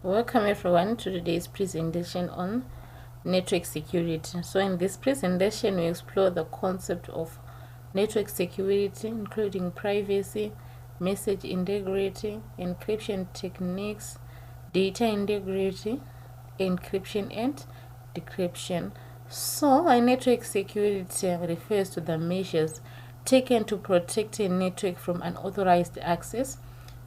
Welcome everyone to today's presentation on network security. So in this presentation we explore the concept of network security, including privacy, message integrity, encryption techniques, data integrity, encryption and decryption. So a network security refers to the measures taken to protect a network from unauthorized access,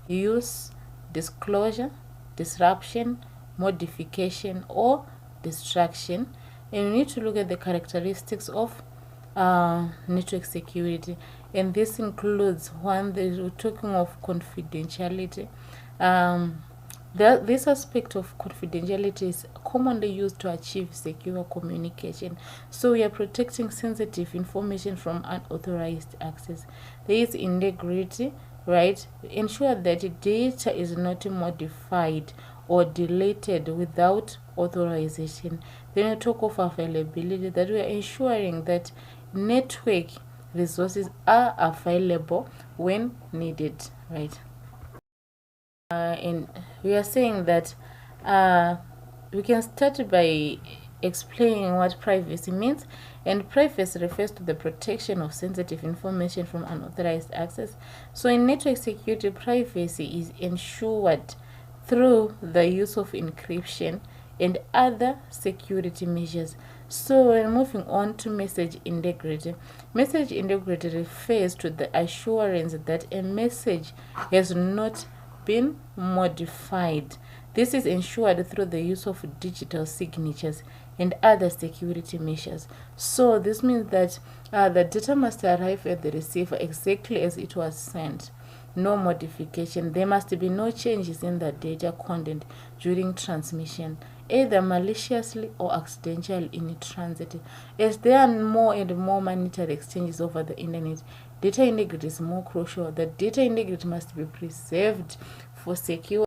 use, disclosure, disruption, modification, or destruction. And we need to look at the characteristics of network security, and this includes one, we're talking of confidentiality. This aspect of confidentiality is commonly used to achieve secure communication. So we are protecting sensitive information from unauthorized access. There is integrity, right? Ensure that data is not modified or deleted without authorization. Then we talk of availability, that we are ensuring that network resources are available when needed, right? And we are saying that we can start by explaining what privacy means. And privacy refers to the protection of sensitive information from unauthorized access. So in network security, privacy is ensured through the use of encryption and other security measures. So we're moving on to message integrity. Message integrity refers to the assurance that a message has not been modified. This is ensured through the use of digital signatures and other security measures. So this means that the data must arrive at the receiver exactly as it was sent. No modification. There must be no changes in the data content during transmission, either maliciously or accidentally in transit. As there are more and more monetary exchanges over the internet, data integrity is more crucial. The data integrity must be preserved for secure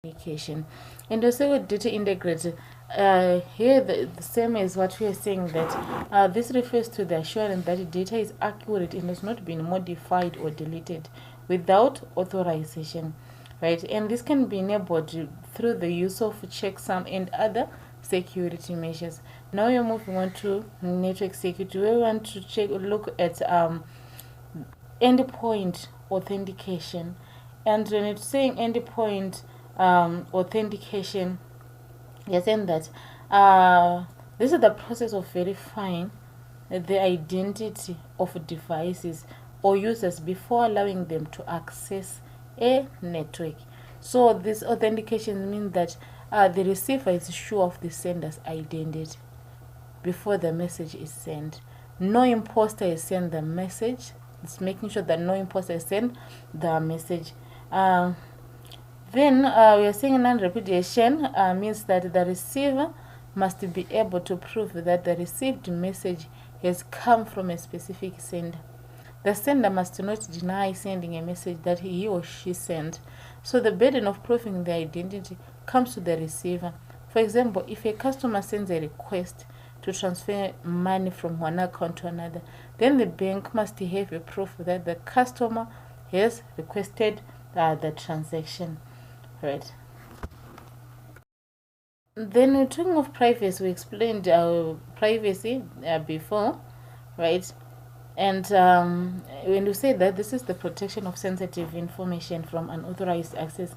communication. And also with data integrity, here the same as what we are saying, that this refers to the assurance that data is accurate and has not been modified or deleted without authorization, right? And this can be enabled through the use of checksum and other security measures. Now we are moving on to network security. We want to look at endpoint authentication. And when it's saying endpoint authentication, you're saying that this is the process of verifying the identity of devices or users before allowing them to access a network. So this authentication means that the receiver is sure of the sender's identity before the message is sent. No imposter is sent the message. It's making sure that no imposter is sent the message. Then we are saying non-repudiation means that the receiver must be able to prove that the received message has come from a specific sender. The sender must not deny sending a message that he or she sent. So the burden of proving the identity comes to the receiver. For example, if a customer sends a request to transfer money from one account to another, then the bank must have a proof that the customer has requested the transaction, right? Then we're talking of privacy. We explained privacy before, right? And when you say that this is the protection of sensitive information from unauthorized access,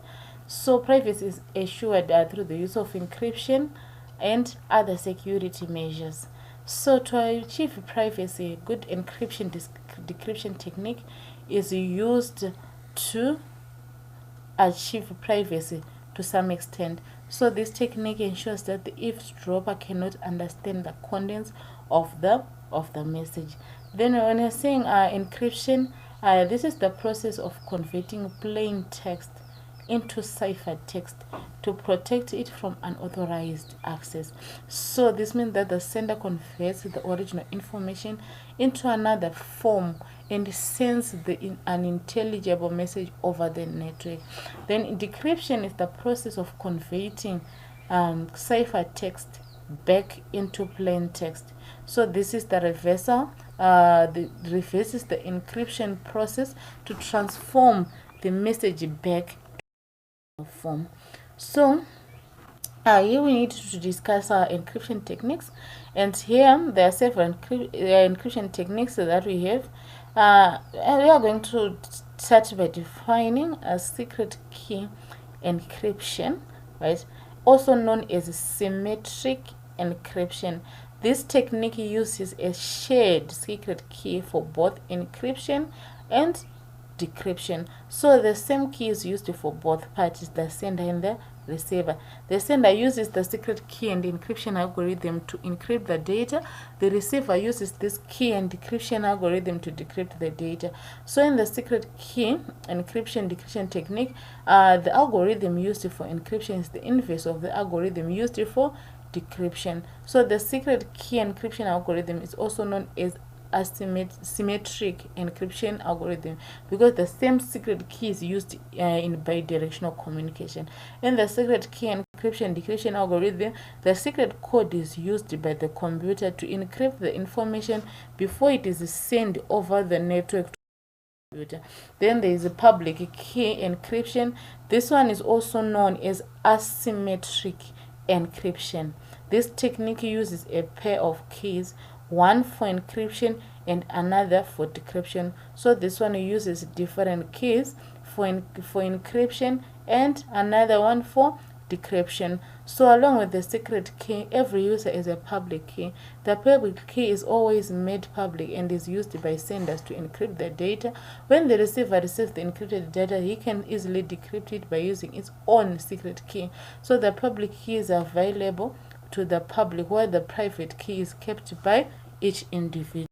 so privacy is assured through the use of encryption and other security measures. So to achieve privacy, good encryption decryption technique is used to achieve privacy to some extent. So this technique ensures that the eavesdropper cannot understand the contents of the message. Then when you're saying encryption, this is the process of converting plain text into cipher text to protect it from unauthorized access. So this means that the sender converts the original information into another form and sends the unintelligible message over the network. Then decryption is the process of converting cipher text back into plain text. So this is the reversal. The reverse is the encryption process to transform the message back to form. So Here we need to discuss our encryption techniques, and here there are several encryption techniques that we have. And we are going to start by defining a secret key encryption, right? Also known as symmetric encryption. This technique uses a shared secret key for both encryption and decryption. So the same key is used for both parties, the sender and the receiver. The sender uses the secret key and encryption algorithm to encrypt the data. The receiver uses this key and decryption algorithm to decrypt the data. So in the secret key encryption decryption technique, the algorithm used for encryption is the inverse of the algorithm used for decryption. So the secret key encryption algorithm is also known as symmetric encryption algorithm because the same secret key is used in bidirectional communication. In the secret key encryption decryption algorithm, the secret code is used by the computer to encrypt the information before it is sent over the network to the computer. Then there is a public key encryption. This one is also known as asymmetric encryption. This technique uses a pair of keys, one for encryption and another for decryption. So this one uses different keys for encryption and another one for decryption. So along with the secret key, every user is a public key. The public key is always made public and is used by senders to encrypt the data. When the receiver receives the encrypted data, he can easily decrypt it by using its own secret key. So the public key is available to the public, while the private key is kept by each individual.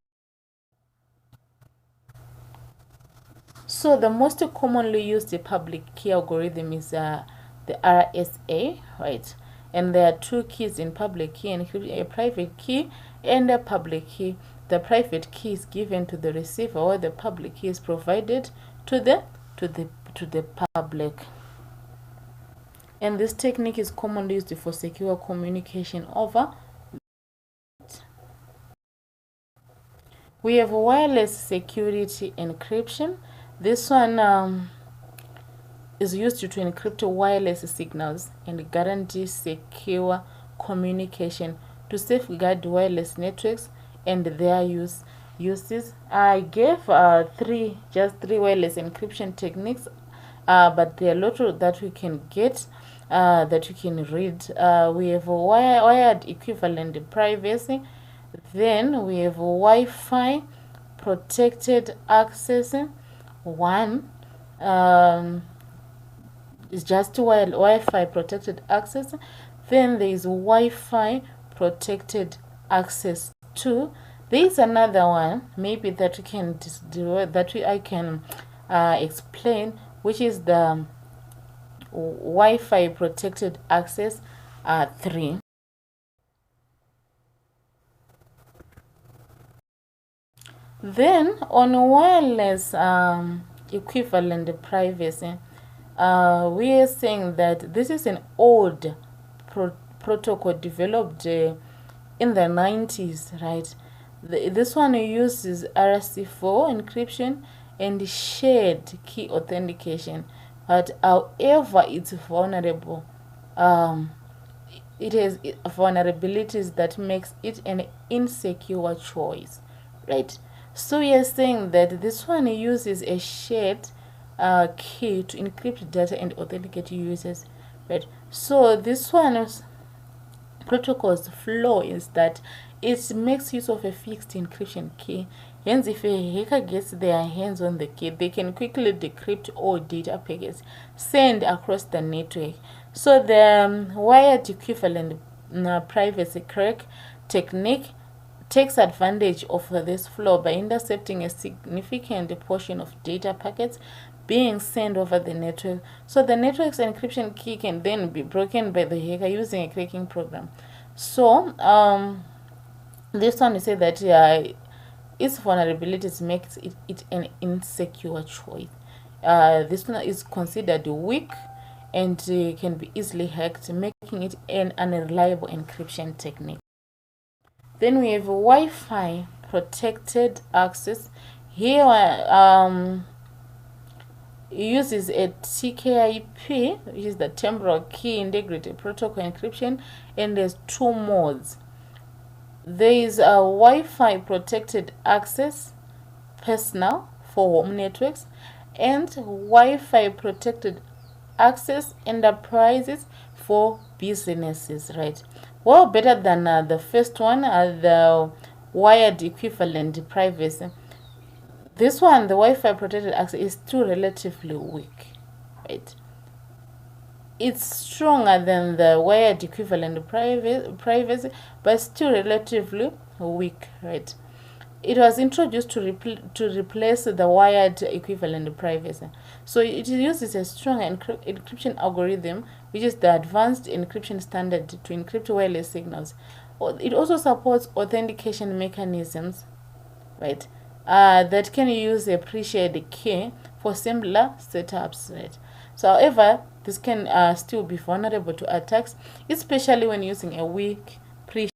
So the most commonly used public key algorithm is the RSA, right? And there are two keys in public key encryption: a private key and a public key. The private key is given to the receiver, while the public key is provided to the public. And this technique is commonly used for secure communication over. We have wireless security encryption. This one is used to encrypt wireless signals and guarantee secure communication to safeguard wireless networks and their uses. I gave just three wireless encryption techniques, but there are a lot that we can get, that you can read. We have wired equivalent privacy. Then we have Wi-Fi protected access. One is just Wi-Fi protected access. Then there is Wi-Fi protected access 2. There is another one, maybe that we can I can explain, which is the Wi-Fi protected access 3. Then on wireless equivalent privacy, we are saying that this is an old protocol developed in the 90s, right? This one uses RC4 encryption and shared key authentication, but however it's vulnerable. It has vulnerabilities that makes it an insecure choice, right? So we are saying that this one uses a shared key to encrypt data and authenticate users, right? So this one's protocol's flaw is that it makes use of a fixed encryption key. Hence, if a hacker gets their hands on the key, they can quickly decrypt all data packets sent across the network. So the wired equivalent privacy crack technique takes advantage of this flaw by intercepting a significant portion of data packets being sent over the network. So the network's encryption key can then be broken by the hacker using a cracking program. So this one we say that its vulnerabilities makes it an insecure choice. This one is considered weak and can be easily hacked, making it an unreliable encryption technique. Then we have Wi-Fi protected access. Here uses a TKIP, which is the temporal key integrity protocol encryption, and there's two modes. There is a Wi-Fi protected access personal for home networks and Wi-Fi protected access enterprises for businesses, right? Well, better than the first one, the wired equivalent privacy. This one, the Wi-Fi protected access, is still relatively weak, right? It's stronger than the wired equivalent privacy, but still relatively weak, right? It was introduced to replace the wired equivalent privacy. So it uses a strong encryption algorithm, which is the advanced encryption standard to encrypt wireless signals. It also supports authentication mechanisms, right? That can use a pre-shared key for simpler setups, right? So, however, this can still be vulnerable to attacks, especially when using a weak pre-shared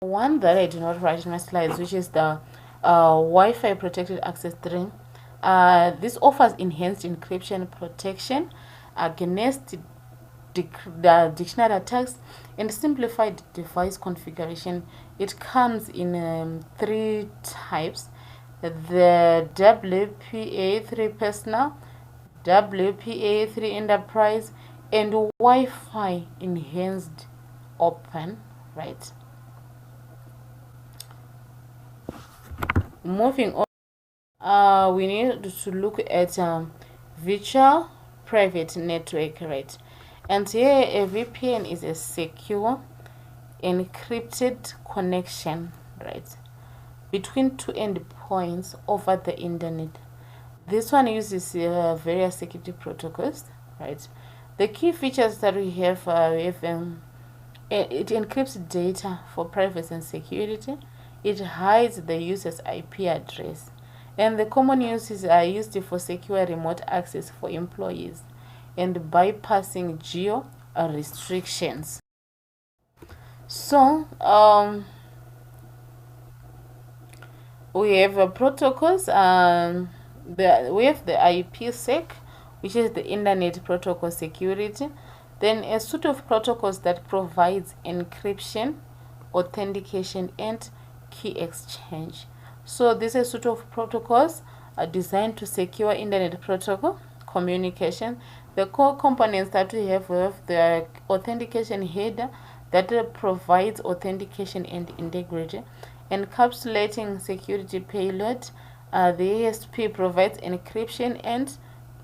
one that I do not write in my slides, which is the Wi-Fi protected access 3. This offers enhanced encryption protection against the dictionary attacks and simplified device configuration. It comes in 3 types: the WPA3 personal, WPA3 enterprise, and Wi-Fi enhanced open, right? Moving on, we need to look at virtual private network, right? And here a VPN is a secure encrypted connection, right, between two endpoints over the internet. This one uses various security protocols, right? The key features that we have, it encrypts data for privacy and security. It hides the user's IP address. And the common uses are used for secure remote access for employees and bypassing geo restrictions. So, we have protocols. We have the IPsec, which is the Internet Protocol Security. Then a suite of protocols that provides encryption, authentication, and key exchange. So this is a suite of protocols designed to secure internet protocol communication. The core components that we have the authentication header that provides authentication and integrity, encapsulating security payload. The ASP provides encryption and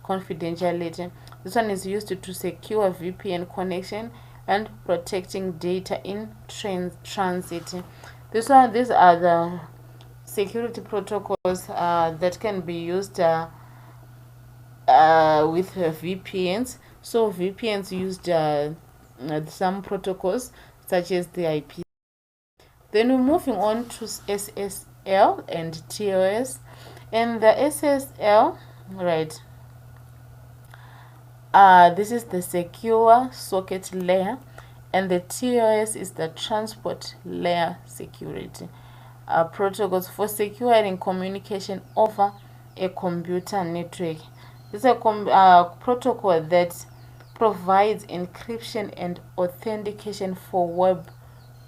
confidentiality. This one is used to secure VPN connection and protecting data in transit. These are the security protocols that can be used with VPNs. So VPNs used some protocols such as the IP. Then we're moving on to SSL and TLS. And the SSL, right, this is the secure socket layer, and the TLS is the transport layer security. Protocols for securing communication over a computer network. This is a protocol that provides encryption and authentication for web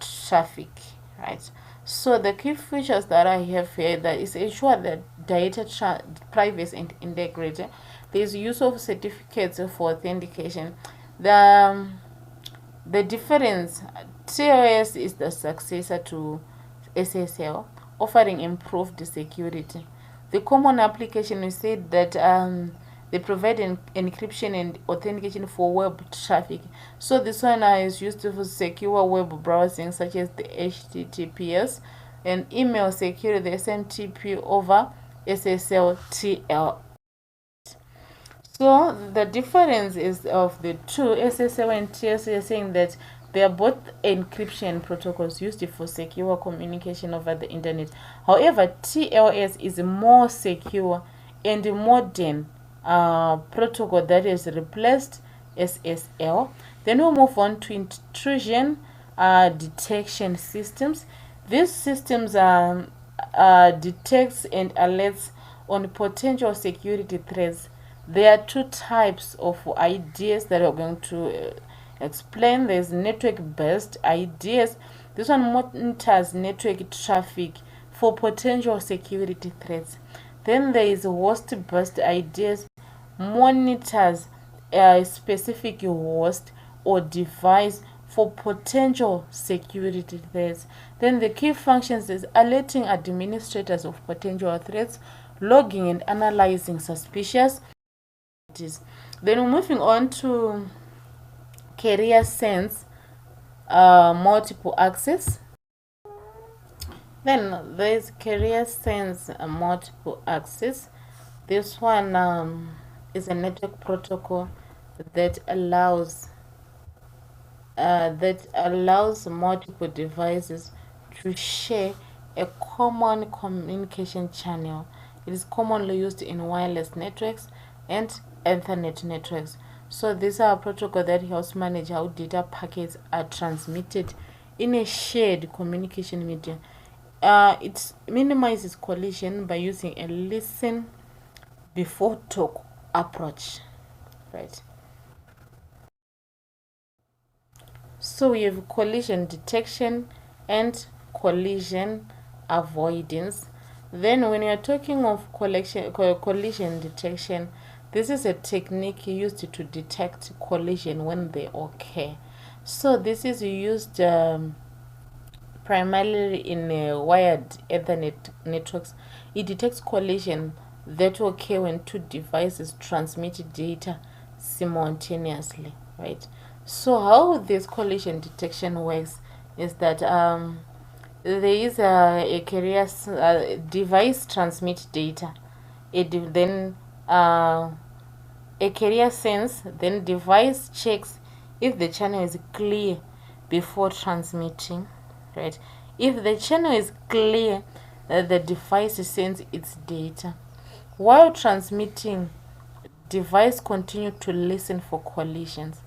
traffic, right? So the key features that I have here that is ensure that data privacy and integrity. There is use of certificates for authentication. The difference, TLS is the successor to SSL, offering improved security. The common application, we said that they provide encryption and authentication for web traffic. So this one is used for secure web browsing such as the HTTPS, and email security, the SMTP over SSL TL. So the difference is of the two, SSL and TLS, are saying that they are both encryption protocols used for secure communication over the internet. However, TLS is a more secure and modern protocol that has replaced SSL. Then we'll move on to intrusion detection systems. These systems detects and alerts on potential security threats There are two types of IDs that we're going to explain. There's network-based IDs. This one monitors network traffic for potential security threats. Then there is host-based IDs, monitors a specific host or device for potential security threats. Then the key functions is alerting administrators of potential threats, logging and analyzing suspicious. Then we're moving on to carrier sense multiple access. Then there's carrier sense multiple access. This one is a network protocol that allows multiple devices to share a common communication channel. It is commonly used in wireless networks and Ethernet networks. So these are a protocol that helps manage how data packets are transmitted in a shared communication medium. It minimizes collision by using a listen before talk approach, right? So we have collision detection and collision avoidance. Then when we are talking of collision detection, this is a technique used to detect collision when they occur. So this is used primarily in wired Ethernet networks. It detects collision that occur when two devices transmit data simultaneously, right? So how this collision detection works is that there is a carrier device transmit data. Then a carrier sends, then device checks if the channel is clear before transmitting, right? If the channel is clear, the device sends its data. While transmitting, device continue to listen for collisions.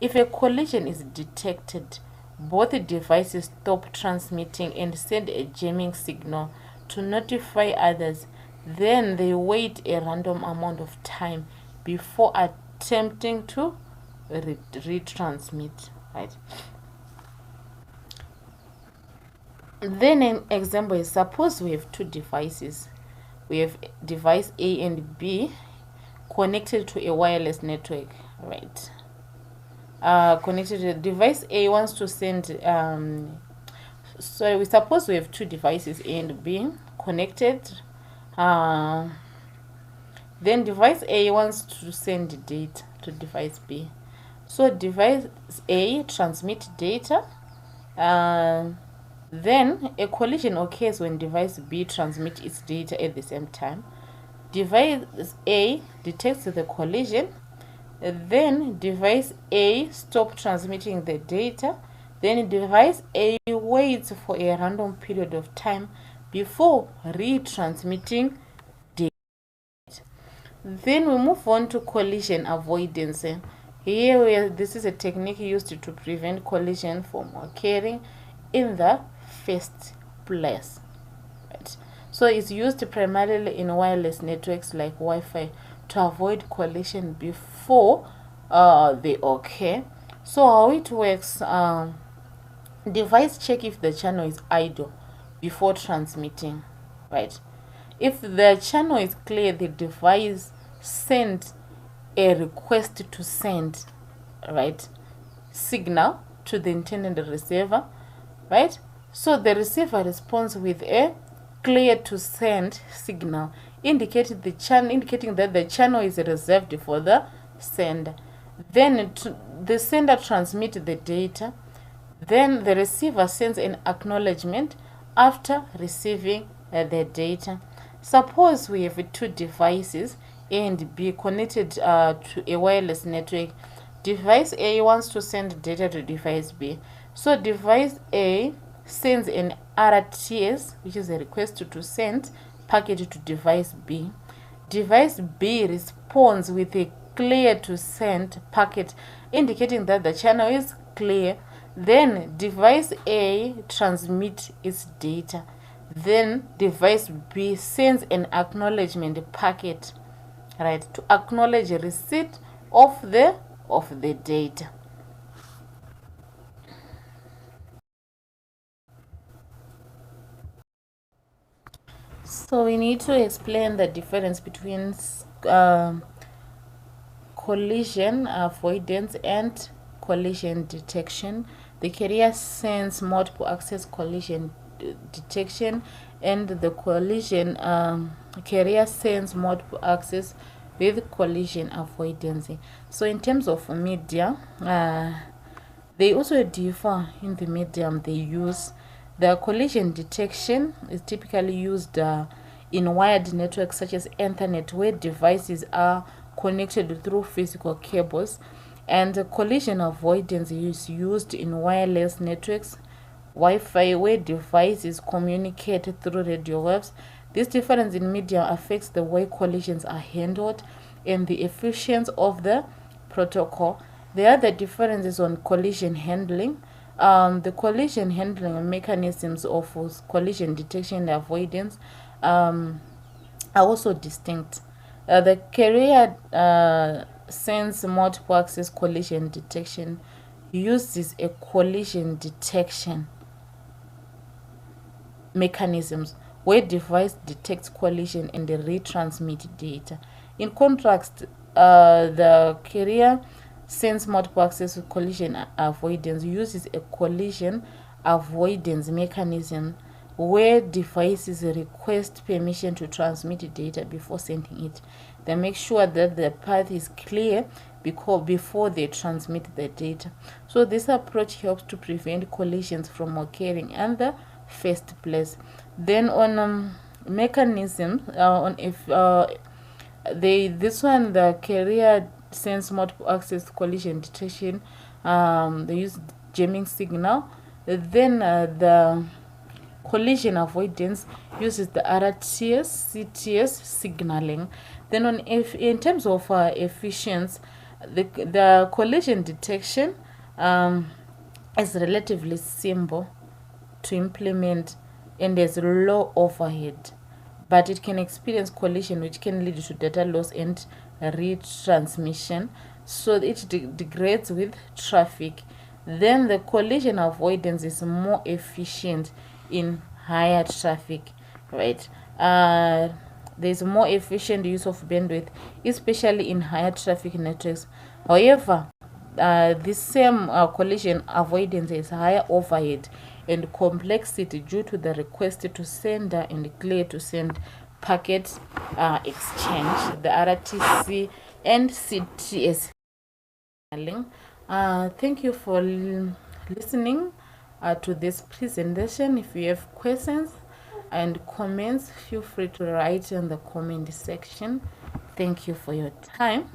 If a collision is detected, both devices stop transmitting and send a jamming signal to notify others. Then they wait a random amount of time before attempting to retransmit, right? Then an example is, suppose we have two devices. We have device A and B connected to a wireless network, right? Connected to device A wants to send so we suppose we have two devices A and B connected. Then device A wants to send data to device B. So device A transmits data. Then a collision occurs when device B transmits its data at the same time. Device A detects the collision. Then device A stops transmitting the data. Then device A waits for a random period of time before retransmitting data. Then we move on to collision avoidance. Here, this is a technique used to prevent collision from occurring in the first place. Right? So it's used primarily in wireless networks like Wi-Fi to avoid collision before they occur. So how it works, device check if the channel is idle before transmitting, right? If the channel is clear, the device sends a request to send, right, signal to the intended receiver, right? So the receiver responds with a clear to send signal, indicating that the channel is reserved for the sender. Then the sender transmits the data. Then the receiver sends an acknowledgement after receiving the data. Suppose we have two devices A and B connected to a wireless network. Device A wants to send data to device B. So device A sends an RTS, which is a request to send packet to device B. Device B responds with a clear to send packet, indicating that the channel is clear. Then device A transmits its data. Then device B sends an acknowledgement packet, right, to acknowledge receipt of the data. So we need to explain the difference between collision avoidance and collision detection. The carrier sends multiple access collision detection, and the collision carrier sends multiple access with collision avoidance. So in terms of media, they also differ in the medium they use. The collision detection is typically used in wired networks such as Ethernet, where devices are connected through physical cables, and collision avoidance is used in wireless networks, Wi-Fi, where devices communicate through radio waves. This difference in medium affects the way collisions are handled and the efficiency of the protocol. The other differences on collision handling. The collision handling mechanisms of collision detection and avoidance are also distinct. The carrier sends multiple access collision detection uses a collision detection mechanisms where device detects collision and retransmit data. In contrast, the carrier sends multiple access collision avoidance uses a collision avoidance mechanism where devices request permission to transmit data before sending it. They make sure that the path is clear before they transmit the data. So this approach helps to prevent collisions from occurring in the first place. Then on mechanisms, on if this one, the carrier sends multiple access collision detection. They use jamming signal. Then the collision avoidance uses the RTS, CTS signaling. Then in terms of efficiency, the collision detection is relatively simple to implement and there's low overhead, but it can experience collision which can lead to data loss and retransmission, so it degrades with traffic. Then the collision avoidance is more efficient in higher traffic, right? There's more efficient use of bandwidth, especially in higher traffic networks. However, this same collision avoidance is higher overhead and complexity due to the request to sender and clear to send packet exchange, the RTC and CTS. Thank you for listening to this presentation. If you have questions and comments, feel free to write in the comment section. Thank you for your time.